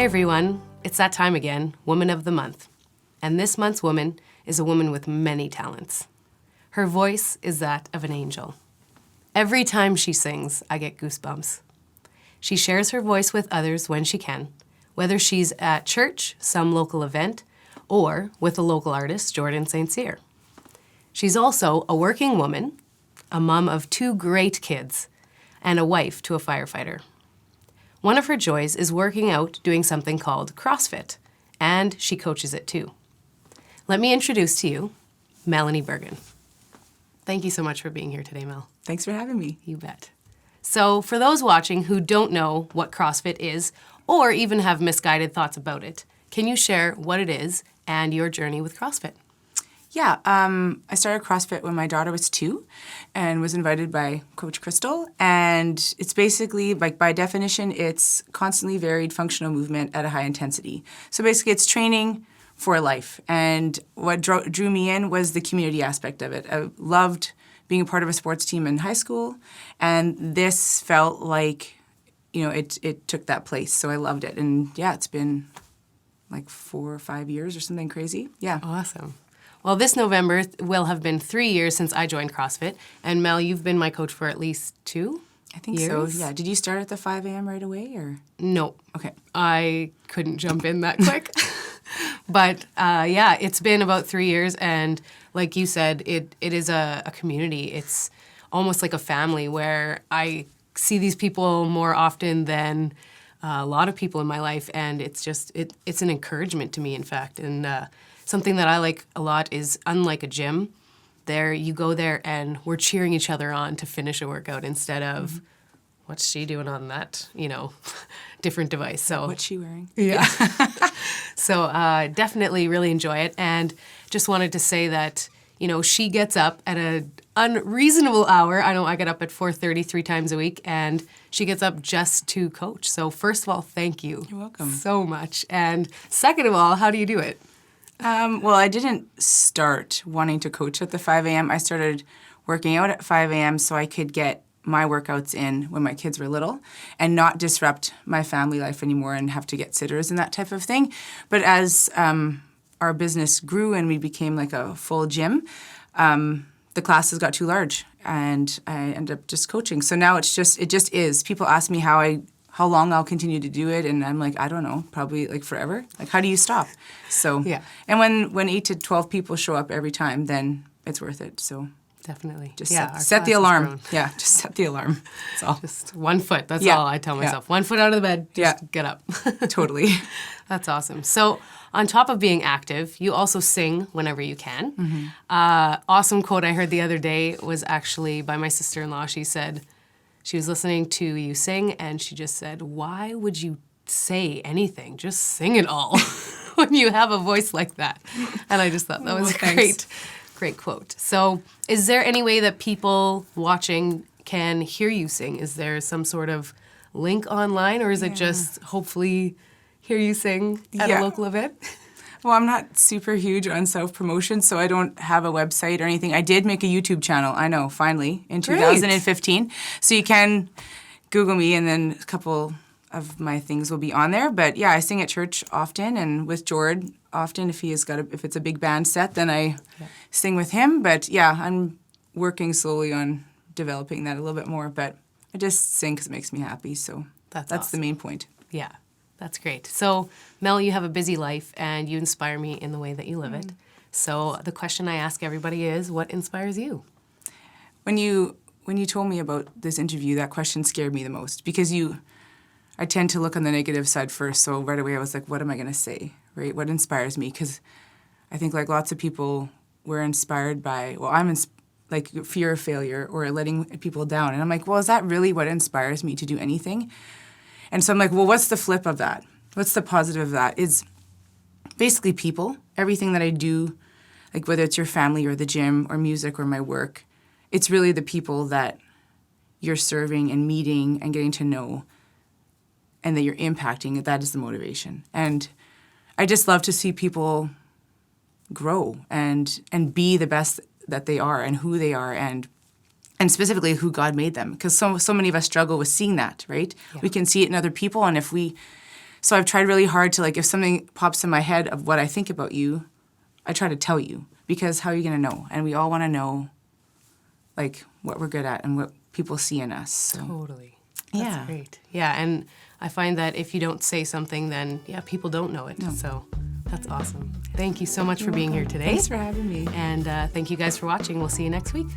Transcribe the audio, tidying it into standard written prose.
everyone, it's that time again, Woman of the Month. And this month's woman is a woman with many talents. Her voice is that of an angel. Every time she sings, I get goosebumps. She shares her voice with others when she can, whether she's at church, some local event, or with a local artist, St.Cyr. She's also a working woman, a mom of 2 great kids, and a wife to a firefighter. One of her joys is working out doing something called CrossFit, and she coaches it too. Let me introduce to you Melanie Bergen. Thank you so much for being here today, Mel. Thanks for having me. You bet. So for those watching who don't know what CrossFit is, or even have misguided thoughts about it, can you share what it is and your journey with CrossFit? Yeah, I started CrossFit when my daughter was 2 and was invited by Coach Crystal. And it's basically, like by definition, it's constantly varied functional movement at a high intensity. So basically it's training for life. And what drew me in was the community aspect of it. I loved being a part of a sports team in high school. And this felt like, it took that place. So I loved it. And yeah, it's been like 4 or 5 years or something crazy. Yeah. Awesome. Well, this November will have been 3 years since I joined CrossFit. And Mel, you've been my coach for at least 2 I think years? so, yeah. Did you start at the 5 a.m. right away, or? No. Okay. I couldn't jump in that quick. But yeah, it's been about 3 years. And like you said, it is a community. It's almost like a family where I see these people more often than a lot of people in my life. And it's just, it's an encouragement to me, in fact. And something that I like a lot is, unlike a gym, you go there and we're cheering each other on to finish a workout instead of, what's she doing on that, different device. So What's she wearing? Yeah. So definitely really enjoy it. And just wanted to say that, she gets up at an unreasonable hour. I know I get up at 4:30 3 times a week, and she gets up just to coach. So first of all, thank you. You're welcome. So much. And second of all, how do you do it? Well, I didn't start wanting to coach at the 5 a.m. I started working out at 5 a.m. so I could get my workouts in when my kids were little and not disrupt my family life anymore and have to get sitters and that type of thing. But as our business grew and we became like a full gym, the classes got too large and I ended up just coaching. So now it just is. People ask me how long I'll continue to do it, and I'm like, I don't know, probably like forever. Like, how do you stop? So Yeah. And when 8 to 12 people show up every time, then it's worth it. So Definitely. just Yeah, set the alarm. Yeah, just set the alarm. That's all. Just 1 foot. That's Yeah. all I tell Yeah. myself. 1 foot out of the bed, just Yeah. get up. Totally. That's awesome. So on top of being active, you also sing whenever you can. Awesome quote I heard the other day was actually by my sister-in-law. She said, she was listening to you sing, and she just said, why would you say anything? Just sing it all when you have a voice like that. And I just thought that was Well, a thanks. great quote. So is there any way that people watching can hear you sing? Is there some sort of link online, or is it just hopefully hear you sing at a Yeah. local event? Well, I'm not super huge on self-promotion, so I don't have a website or anything. I did make a YouTube channel, I know, finally, in Great. 2015. So you can Google me, and then a couple of my things will be on there. But yeah, I sing at church often, and with Jord often. If it's a big band set, then I sing with him. But yeah, I'm working slowly on developing that a little bit more. But I just sing because it makes me happy. So that's awesome. the main point. Yeah, that's great. So, Mel, you have a busy life, and you inspire me in the way that you live it. So the question I ask everybody is, what inspires you? When you told me about this interview, that question scared me the most because I tend to look on the negative side first. So right away I was like, what am I going to say, right? What inspires me? Because I think like lots of people, we're inspired by, like fear of failure or letting people down. And I'm like, well, is that really what inspires me to do anything? And so I'm like, well, what's the flip of that? What's the positive of that? Is basically people, everything that I do, like whether it's your family or the gym or music or my work, it's really the people that you're serving and meeting and getting to know and that you're impacting. That is the motivation. And I just love to see people grow and be the best that they are and who they are and specifically who God made them. Because so many of us struggle with seeing that, right? Yeah. We can see it in other people, and if we So I've tried really hard to, like, if something pops in my head of what I think about you, I try to tell you, because how are you going to know? And we all want to know, like, what we're good at and what people see in us. So. Totally. Yeah. That's great. Yeah, and I find that if you don't say something, then, yeah, people don't know it. So that's awesome. Thank you so much for being here today. Thanks for having me. And thank you guys for watching. We'll see you next week.